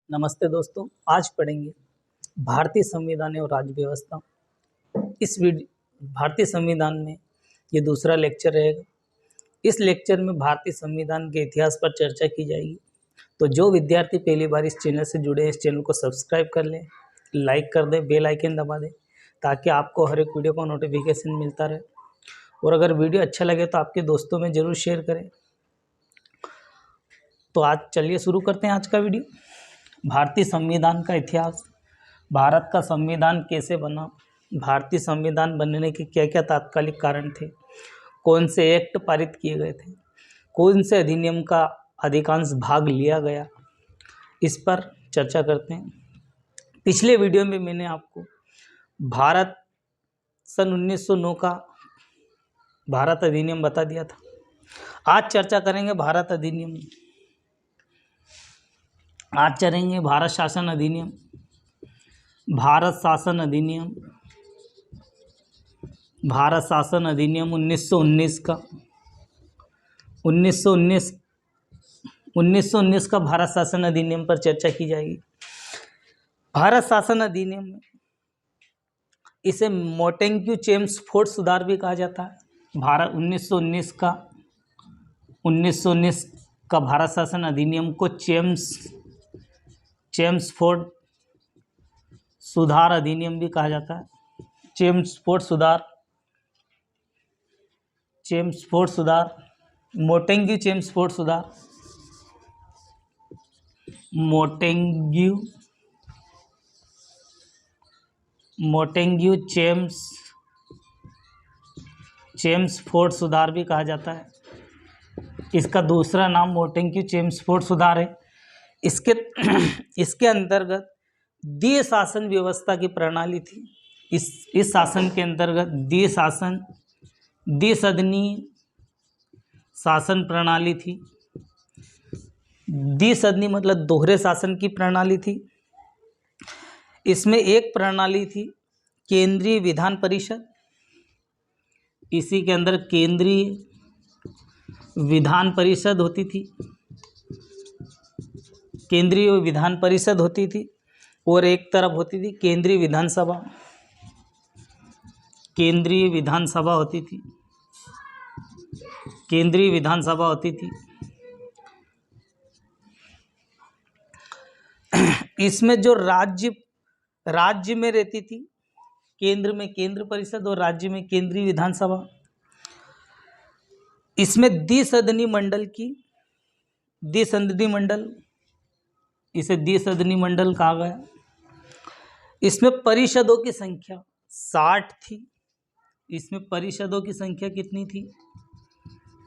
नमस्ते दोस्तों। आज पढ़ेंगे भारतीय संविधान और राज्य व्यवस्था। इस वीडियो भारतीय संविधान में ये दूसरा लेक्चर रहेगा। इस लेक्चर में भारतीय संविधान के इतिहास पर चर्चा की जाएगी। तो जो विद्यार्थी पहली बार इस चैनल से जुड़े हैं, इस चैनल को सब्सक्राइब कर लें, लाइक कर दें, बेल आइकन दबा दें ताकि आपको हर एक वीडियो का नोटिफिकेशन मिलता रहे। और अगर वीडियो अच्छा लगे तो आपके दोस्तों में ज़रूर शेयर करें। तो आज चलिए शुरू करते हैं आज का वीडियो। भारतीय संविधान का इतिहास। भारत का संविधान कैसे बना, भारतीय संविधान बनने के क्या क्या तात्कालिक कारण थे, कौन से एक्ट पारित किए गए थे, कौन से अधिनियम का अधिकांश भाग लिया गया, इस पर चर्चा करते हैं। पिछले वीडियो में मैंने आपको भारत सन 1909 का भारत अधिनियम बता दिया था। आज चर्चा करेंगे भारत अधिनियम। आज चलेंगे भारत शासन अधिनियम। भारत शासन अधिनियम 1919 का 1919 का भारत शासन अधिनियम पर चर्चा की जाएगी। भारत शासन अधिनियम में इसे मोंटेग्यू चेम्सफोर्ड सुधार भी कहा जाता है। भारत 1919 का भारत शासन अधिनियम को चेम्सफोर्ड सुधार अधिनियम भी कहा जाता है। चेम्सफोर्ड सुधार, मोंटेग्यू चेम्सफोर्ड सुधार, मोंटेग्यू चेम्सफोर्ड सुधार भी कहा जाता है। इसका दूसरा नाम मोंटेग्यू चेम्सफोर्ड सुधार है। इसके अंतर्गत द्वि शासन व्यवस्था की प्रणाली थी। इस शासन के अंतर्गत द्विसदनीय शासन प्रणाली थी। द्विसदनीय मतलब दोहरे शासन की प्रणाली थी। इसमें एक प्रणाली थी केंद्रीय विधान परिषद। इसी के अंदर केंद्रीय विधान परिषद होती थी। केंद्रीय विधान परिषद होती थी और एक तरफ होती थी केंद्रीय विधानसभा। केंद्रीय विधानसभा होती थी। केंद्रीय विधानसभा होती थी। इसमें जो राज्य में रहती थी, केंद्र में केंद्र परिषद और राज्य में केंद्रीय विधानसभा। इसमें द्विसदनीय मंडल, इसे द्विसदनीय मंडल कहा गया। इसमें परिषदों की संख्या 60 थी। इसमें परिषदों की संख्या कितनी थी?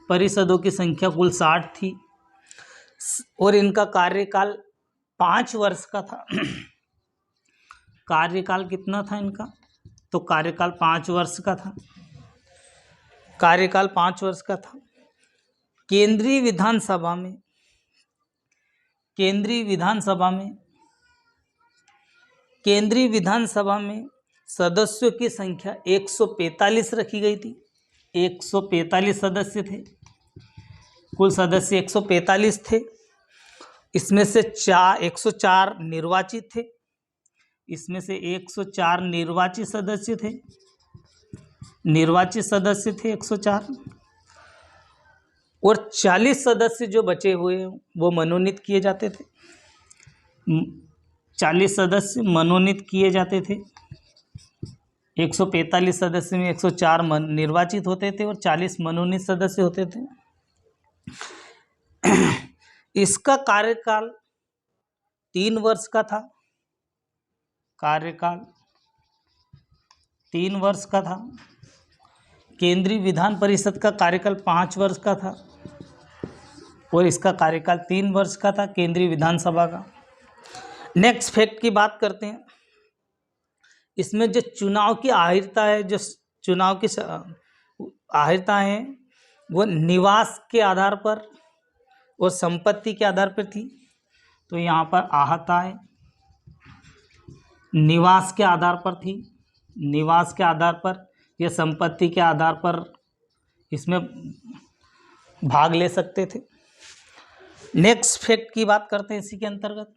परिषदों की संख्या कुल 60 थी और इनका कार्यकाल 5 वर्ष का था। कार्यकाल कितना था इनका? तो कार्यकाल 5 वर्ष का था। कार्यकाल 5 वर्ष का था। केंद्रीय विधानसभा में सदस्यों की संख्या 145 रखी गई थी। 145 सदस्य थे। कुल सदस्य 145 थे। इसमें से 104 निर्वाचित थे। इसमें से 104 निर्वाचित सदस्य थे। 104 और 40 सदस्य जो बचे हुए हैं वो मनोनीत किए जाते थे। 40 सदस्य मनोनीत किए जाते थे। 145 सदस्य में 104 निर्वाचित होते थे और 40 मनोनीत सदस्य होते थे। इसका कार्यकाल 3 वर्ष का था। कार्यकाल 3 वर्ष का था। केंद्रीय विधान परिषद का कार्यकाल 5 वर्ष का था और इसका कार्यकाल 3 वर्ष का था केंद्रीय विधानसभा का। नेक्स्ट फैक्ट की बात करते हैं। इसमें जो चुनाव की आहिरता है, वो निवास के आधार पर और संपत्ति के आधार पर थी। तो यहाँ पर आहता है निवास के आधार पर थी। निवास के आधार पर या संपत्ति के आधार पर इसमें भाग ले सकते थे। नेक्स्ट फैक्ट की बात करते हैं इसी के अंतर्गत।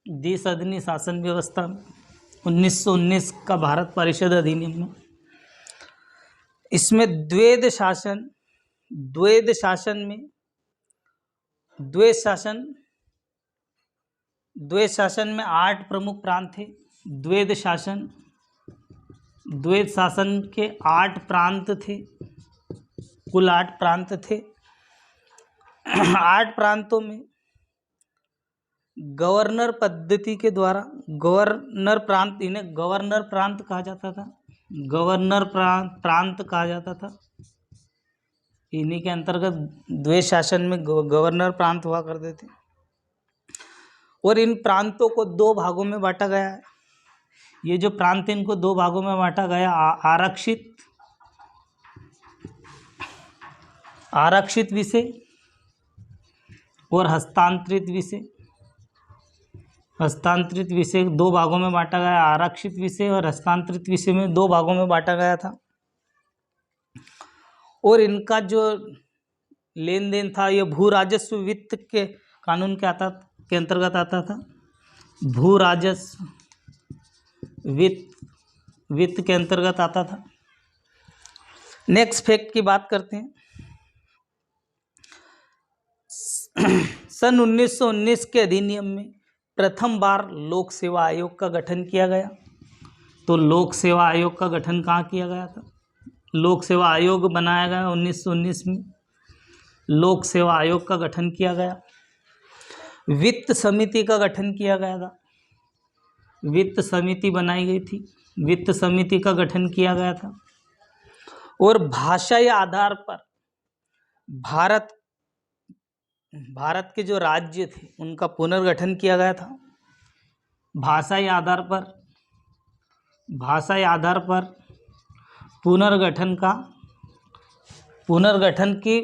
द्विसदनी शासन व्यवस्था 1919 का भारत परिषद अधिनियम में, इसमें द्वैध शासन में 8 प्रमुख प्रांत थे। द्वैध शासन के 8 प्रांत थे, कुल 8 प्रांत थे। 8 प्रांतों में गवर्नर पद्धति के द्वारा इन्हें गवर्नर प्रांत कहा जाता था। प्रांत कहा जाता था। इन्हीं के अंतर्गत द्वैध शासन में गवर्नर प्रांत हुआ करते थे। और इन प्रांतों को 2 भागों में बांटा गया है। ये जो प्रांत, इनको 2 भागों में बांटा गया, आरक्षित विषय और हस्तांतरित विषय 2 भागों में बांटा गया। आरक्षित विषय और हस्तांतरित विषय में 2 भागों में बांटा गया था। और इनका जो लेन देन था, ये भू राजस्व वित्त के कानून के अंतर्गत आता था। भू राजस्व वित्त के अंतर्गत आता था। नेक्स्ट फैक्ट की बात करते हैं। सन 1919 के अधिनियम में प्रथम बार लोक सेवा आयोग का गठन किया गया। तो लोक सेवा आयोग का गठन कहाँ किया गया था? लोक सेवा आयोग बनाया गया 1919 में। लोक सेवा आयोग का गठन किया गया। वित्त समिति का गठन किया गया था। वित्त समिति बनाई गई थी। वित्त समिति का गठन किया गया था। और भाषा या आधार पर भारत के जो राज्य थे उनका पुनर्गठन किया गया था। भाषा या आधार पर पुनर्गठन की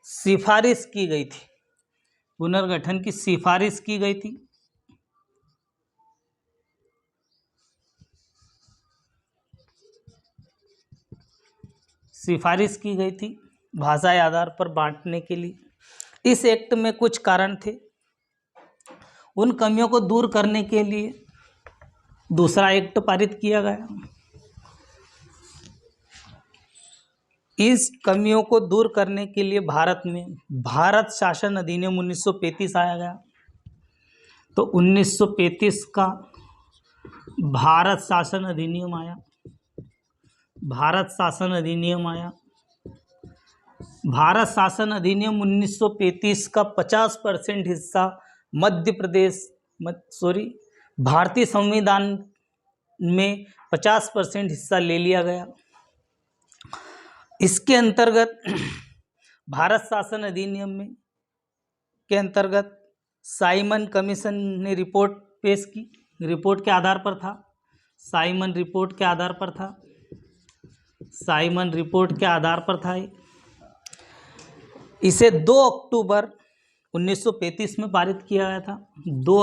सिफारिश की गई थी। भाषा के आधार पर बांटने के लिए। इस एक्ट में कुछ कारण थे। उन कमियों को दूर करने के लिए दूसरा एक्ट पारित किया गया। इस कमियों को दूर करने के लिए भारत में भारत शासन अधिनियम 1935 आया गया। तो 1935 का भारत शासन अधिनियम आया। भारत शासन अधिनियम 1935 का 50% हिस्सा भारतीय संविधान में 50% हिस्सा ले लिया गया। इसके अंतर्गत भारत शासन अधिनियम के अंतर्गत साइमन कमीशन ने रिपोर्ट पेश की। रिपोर्ट के आधार पर था। साइमन रिपोर्ट के आधार पर था। इसे 2 अक्टूबर 1935 में पारित किया गया था। 2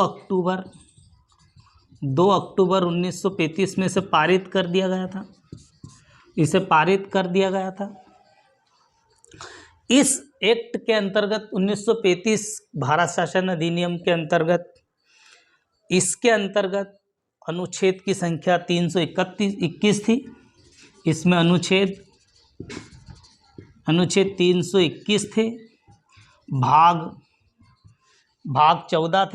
अक्टूबर 1935 में इसे पारित कर दिया गया था। इस एक्ट के अंतर्गत 1935 भारत शासन अधिनियम के अंतर्गत, इसके अंतर्गत अनुच्छेद की संख्या 321 थी। इसमें अनुच्छेद 321 थे। भाग 14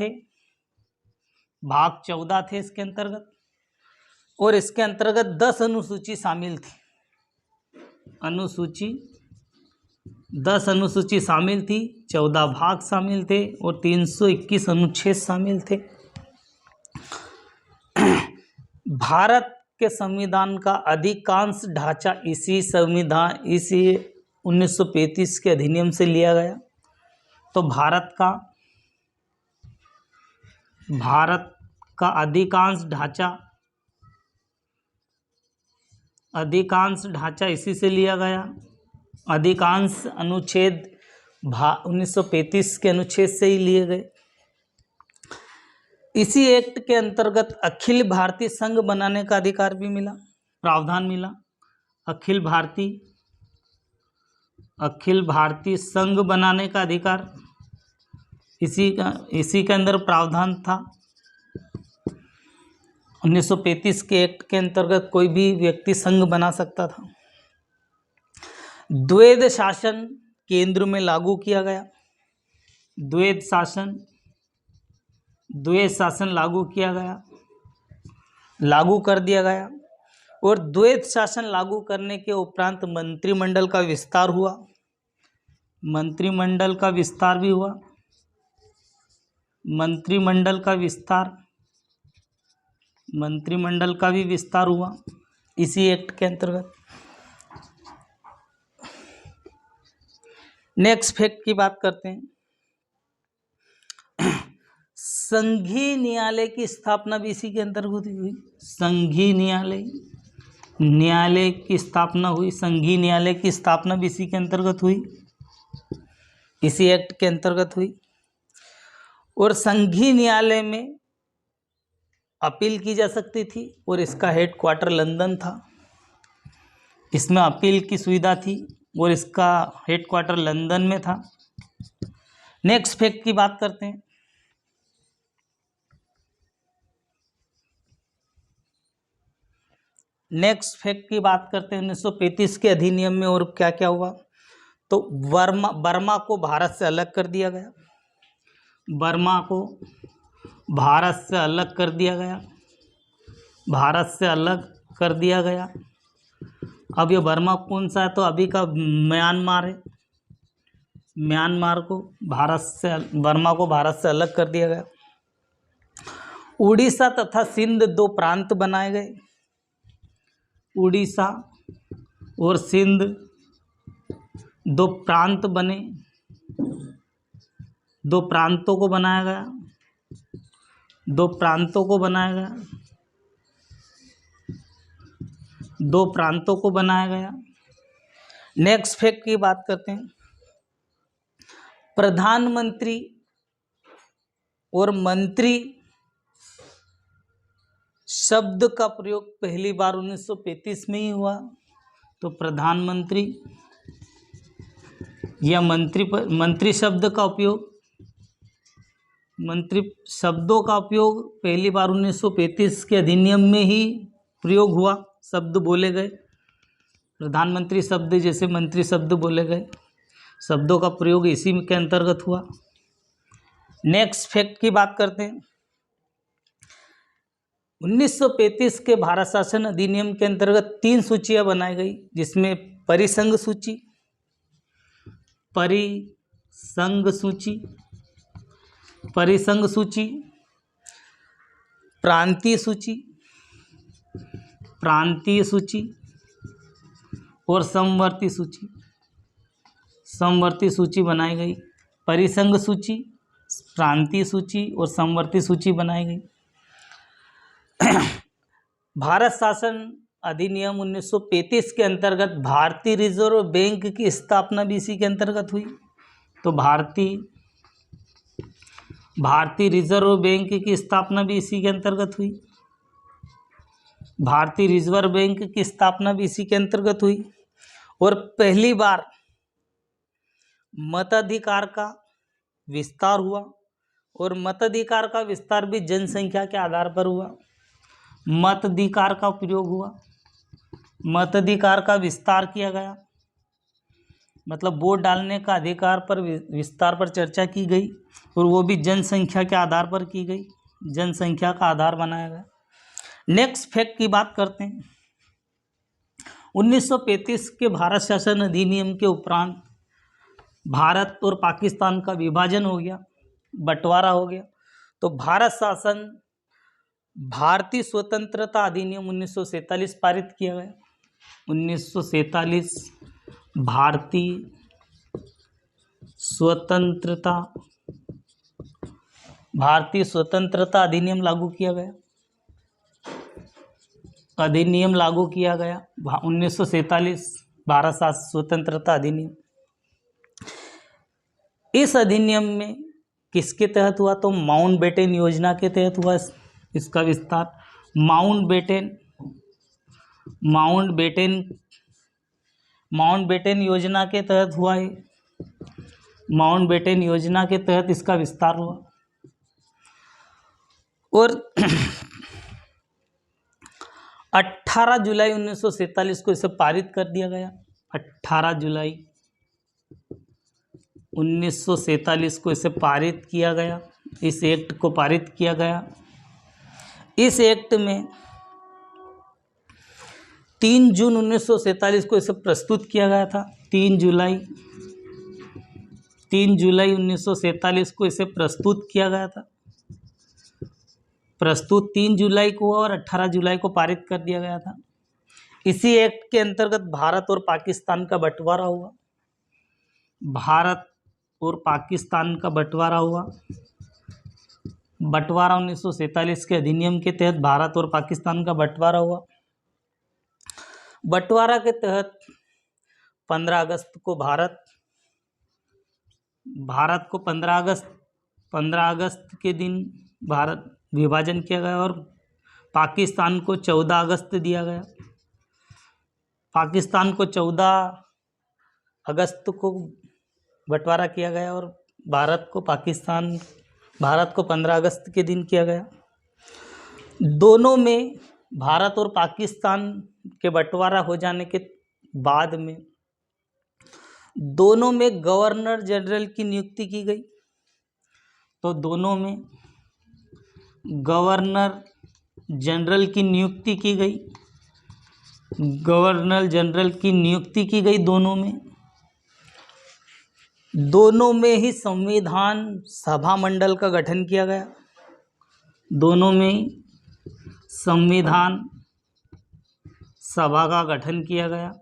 थे इसके अंतर्गत। और इसके अंतर्गत 10 अनुसूची शामिल थी। 10 अनुसूची शामिल थी, 14 भाग शामिल थे और 321 अनुच्छेद शामिल थे। भारत के संविधान का अधिकांश ढांचा इसी 1935 के अधिनियम से लिया गया। तो भारत का अधिकांश ढांचा इसी से लिया गया। अधिकांश अनुच्छेद 1935 के अनुच्छेद से ही लिए गए। इसी एक्ट के अंतर्गत अखिल भारतीय संघ बनाने का अधिकार भी मिला, प्रावधान मिला। अखिल भारतीय संघ बनाने का अधिकार इसी के अंदर प्रावधान था। 1935 के एक्ट के अंतर्गत कोई भी व्यक्ति संघ बना सकता था। द्वैध शासन केंद्र में लागू किया गया। द्वैध शासन लागू किया गया, लागू कर दिया गया। और द्वैध शासन लागू करने के उपरांत मंत्रिमंडल का विस्तार हुआ। मंत्रिमंडल का विस्तार भी हुआ। मंत्रिमंडल का भी विस्तार हुआ इसी एक्ट के अंतर्गत। नेक्स्ट फैक्ट की बात करते हैं। संघीय न्यायालय की स्थापना भी इसी के अंतर्गत हुई। संघीय न्यायालय की स्थापना हुई। संघीय न्यायालय की स्थापना भी इसी के अंतर्गत हुई, इसी एक्ट के अंतर्गत हुई। और संघीय न्यायालय में अपील की जा सकती थी और इसका हेडक्वार्टर लंदन था। इसमें अपील की सुविधा थी और इसका हेडक्वार्टर लंदन में था। नेक्स्ट फैक्ट की बात करते हैं। नेक्स्ट फैक्ट की बात करते हैं 1935 के अधिनियम में और क्या क्या हुआ। तो बर्मा को भारत से अलग कर दिया गया। बर्मा को भारत से अलग कर दिया गया। भारत से अलग कर दिया गया। अब ये बर्मा कौन सा है? तो अभी का म्यांमार है। म्यांमार को बर्मा को भारत से अलग कर दिया गया। उड़ीसा तथा सिंध दो प्रांत बनाए गए। उड़ीसा और सिंध दो प्रांत बने। दो प्रांतों को बनाया गया। दो प्रांतों को बनाया गया। दो प्रांतों को बनाया गया। नेक्स्ट फैक्ट की बात करते हैं। प्रधानमंत्री और मंत्री शब्द का प्रयोग पहली बार 1935 में ही हुआ। तो प्रधानमंत्री या मंत्री शब्द का उपयोग, मंत्री शब्दों का उपयोग पहली बार 1935 के अधिनियम में ही प्रयोग हुआ। शब्द बोले गए, प्रधानमंत्री शब्द जैसे मंत्री शब्द बोले गए, शब्दों का प्रयोग इसी के अंतर्गत हुआ। नेक्स्ट फैक्ट की बात करते हैं। 1935 के भारत शासन अधिनियम के अंतर्गत 3 सूचियां बनाई गई, जिसमें परिसंघ सूची, प्रांतीय सूची और समवर्ती सूची बनाई गई। परिसंघ सूची, प्रांतीय सूची और समवर्ती सूची बनाई गई। भारत शासन अधिनियम 1935 के अंतर्गत भारतीय रिजर्व बैंक की स्थापना भी इसी के अंतर्गत हुई। तो भारतीय रिजर्व बैंक की स्थापना भी इसी के अंतर्गत हुई। भारतीय रिजर्व बैंक की स्थापना भी इसी के अंतर्गत हुई। और पहली बार मताधिकार का विस्तार हुआ। और मताधिकार का विस्तार भी जनसंख्या के आधार पर हुआ। मताधिकार का प्रयोग हुआ, मताधिकार का विस्तार किया गया, मतलब वोट डालने का अधिकार पर विस्तार पर चर्चा की गई और वो भी जनसंख्या के आधार पर की गई। जनसंख्या का आधार बनाया गया। नेक्स्ट फैक्ट की बात करते हैं। 1935 के भारत शासन अधिनियम के उपरांत भारत और पाकिस्तान का विभाजन हो गया, बंटवारा हो गया। तो भारत शासन भारतीय स्वतंत्रता अधिनियम 1947 पारित किया गया। 1947 भारतीय स्वतंत्रता अधिनियम लागू किया गया। 1947 भारत स्वतंत्रता अधिनियम। इस अधिनियम में किसके तहत हुआ? तो माउंटबेटन योजना के तहत हुआ इसका विस्तार। माउंटबेटन योजना के तहत हुआ है। माउंटबेटन योजना के तहत इसका विस्तार हुआ। और 18 जुलाई 1947 को इसे पारित कर दिया गया। 18 जुलाई 1947 को इसे पारित किया गया, इस एक्ट को पारित किया गया। इस एक्ट में 3 जून 1947 को इसे प्रस्तुत किया गया था। 3 जुलाई 1947 को इसे प्रस्तुत किया गया था। प्रस्तुत 3 जुलाई को और 18 जुलाई को पारित कर दिया गया था। इसी एक्ट के अंतर्गत भारत और पाकिस्तान का बंटवारा हुआ। भारत और पाकिस्तान का बंटवारा हुआ। बंटवारा 1947 के अधिनियम के तहत भारत और पाकिस्तान का बंटवारा हुआ। बंटवारा के तहत 15 अगस्त को भारत को 15 अगस्त के दिन भारत विभाजन किया गया और पाकिस्तान को 14 अगस्त दिया गया। पाकिस्तान को 14 अगस्त को बंटवारा किया गया और भारत को 15 अगस्त के दिन किया गया। दोनों में भारत और पाकिस्तान के बंटवारा हो जाने के बाद में दोनों में गवर्नर जनरल की नियुक्ति की गई। तो दोनों में गवर्नर जनरल की नियुक्ति की गई। गवर्नर जनरल की नियुक्ति की गई दोनों में ही संविधान सभा मंडल का गठन किया गया। दोनों में संविधान सभा का गठन किया गया।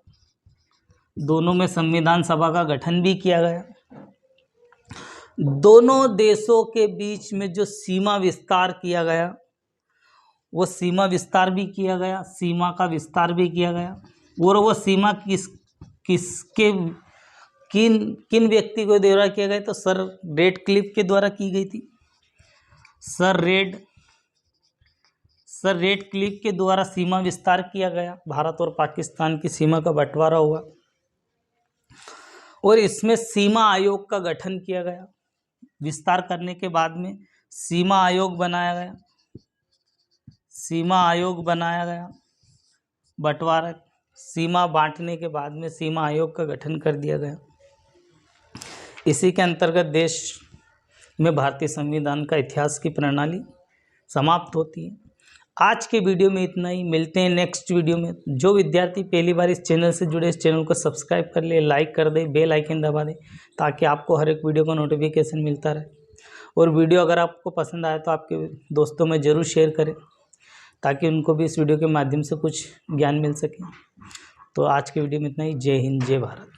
दोनों में संविधान सभा का गठन भी किया गया। दोनों देशों के बीच में जो सीमा विस्तार किया गया वो सीमा विस्तार भी किया गया। सीमा का विस्तार भी किया गया। और वो सीमा किन व्यक्ति को द्वारा किया गया? तो सर रेडक्लिफ के द्वारा की गई थी। सर रेडक्लिफ के द्वारा सीमा विस्तार किया गया। भारत और पाकिस्तान की सीमा का बंटवारा हुआ और इसमें सीमा आयोग का गठन किया गया। विस्तार करने के बाद में सीमा आयोग बनाया गया। सीमा आयोग बनाया गया। बंटवारा सीमा बांटने के बाद में सीमा आयोग का गठन कर दिया गया। इसी के अंतर्गत देश में भारतीय संविधान का इतिहास की प्रणाली समाप्त होती है। आज के वीडियो में इतना ही। मिलते हैं नेक्स्ट वीडियो में। जो विद्यार्थी पहली बार इस चैनल से जुड़े, इस चैनल को सब्सक्राइब कर ले, लाइक कर दे, बेल आइकन दबा दे ताकि आपको हर एक वीडियो का नोटिफिकेशन मिलता रहे। और वीडियो अगर आपको पसंद आए तो आपके दोस्तों में ज़रूर शेयर करें ताकि उनको भी इस वीडियो के माध्यम से कुछ ज्ञान मिल सके। तो आज के वीडियो में इतना ही। जय हिंद, जय भारत।